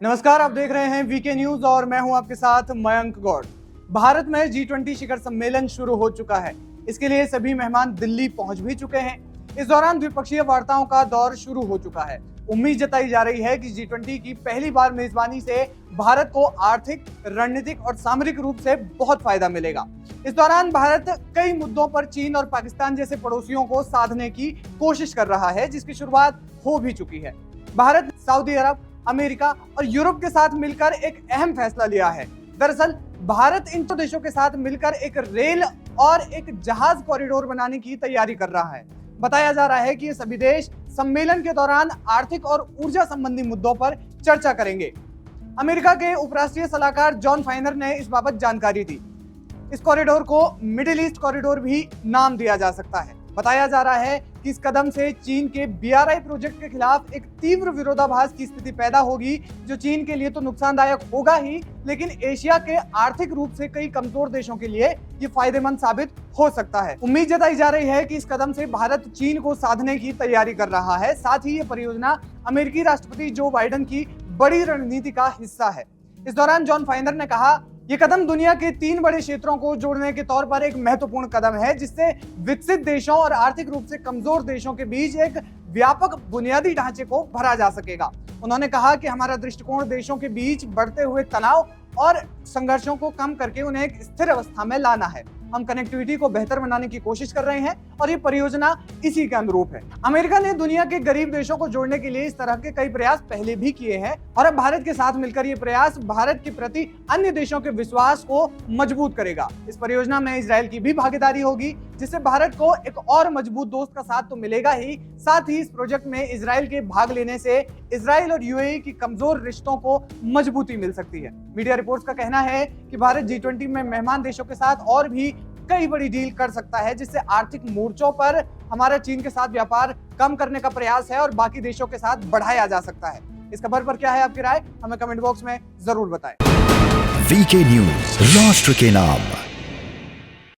नमस्कार, आप देख रहे हैं वीके न्यूज और मैं हूं आपके साथ मयंक गौड़। भारत में G20 शिखर सम्मेलन शुरू हो चुका है। इसके लिए सभी मेहमान दिल्ली पहुंच भी चुके हैं। इस दौरान द्विपक्षीय वार्ताओं का दौर शुरू हो चुका है। उम्मीद जताई जा रही है कि G20 की पहली बार मेजबानी से भारत को आर्थिक, रणनीतिक और सामरिक रूप से बहुत फायदा मिलेगा। इस दौरान भारत कई मुद्दों पर चीन और पाकिस्तान जैसे पड़ोसियों को साधने की कोशिश कर रहा है, जिसकी शुरुआत हो भी चुकी है। भारत सऊदी अरब, अमेरिका और यूरोप के साथ मिलकर एक अहम फैसला लिया है। दरअसल भारत इन देशों के साथ मिलकर एक रेल और एक जहाज कॉरिडोर बनाने की तैयारी कर रहा है। बताया जा रहा है कि ये सभी देश सम्मेलन के दौरान आर्थिक और ऊर्जा संबंधी मुद्दों पर चर्चा करेंगे। अमेरिका के उपराष्ट्रीय सलाहकार जॉन फाइनर ने इस बाबत जानकारी दी। इस कॉरिडोर को मिडिल ईस्ट कॉरिडोर भी नाम दिया जा सकता है। बताया जा रहा है कि इस कदम से चीन के BRI प्रोजेक्ट के खिलाफ एक तीव्र विरोधाभास की स्थिति पैदा होगी, जो चीन के लिए तो नुकसानदायक होगा ही, लेकिन एशिया के आर्थिक रूप से कई कमजोर देशों के लिए ये फायदेमंद साबित हो सकता है। उम्मीद जताई जा रही है कि इस कदम से भारत चीन को साधने की तैयारी कर रहा है। साथ ही ये परियोजना अमेरिकी राष्ट्रपति जो बाइडेन की बड़ी रणनीति का हिस्सा है। इस दौरान जॉन फाइनर ने कहा, ये कदम दुनिया के 3 बड़े क्षेत्रों को जोड़ने के तौर पर एक महत्वपूर्ण कदम है, जिससे विकसित देशों और आर्थिक रूप से कमजोर देशों के बीच एक व्यापक बुनियादी ढांचे को भरा जा सकेगा। उन्होंने कहा कि हमारा दृष्टिकोण देशों के बीच बढ़ते हुए तनाव और संघर्षों को कम करके उन्हें एक स्थिर अवस्था में लाना है। हम कनेक्टिविटी को बेहतर बनाने की कोशिश कर रहे हैं और ये परियोजना इसी के अनुरूप है। अमेरिका ने दुनिया के गरीब देशों को जोड़ने के लिए इस तरह के कई प्रयास पहले भी किए हैं और अब भारत के साथ मिलकर ये प्रयास भारत के प्रति अन्य देशों के विश्वास को मजबूत करेगा। इस परियोजना में इजराइल की भी भागीदारी होगी, जिससे भारत को एक और मजबूत दोस्त का साथ तो मिलेगा ही, साथ ही इस प्रोजेक्ट में इजराइल के भाग लेने से इजराइल और UAE की कमजोर रिश्तों को मजबूती मिल सकती है। मीडिया रिपोर्ट्स का कहना है कि भारत G20 में मेहमान देशों के साथ और भी कई बड़ी डील कर सकता है, जिससे आर्थिक मोर्चों पर हमारा चीन के साथ व्यापार कम करने का प्रयास है और बाकी देशों के साथ बढ़ाया जा सकता है। इस खबर पर क्या है आपकी राय, हमें कमेंट बॉक्स में जरूर बताएं। वीके न्यूज, राष्ट्र के नाम।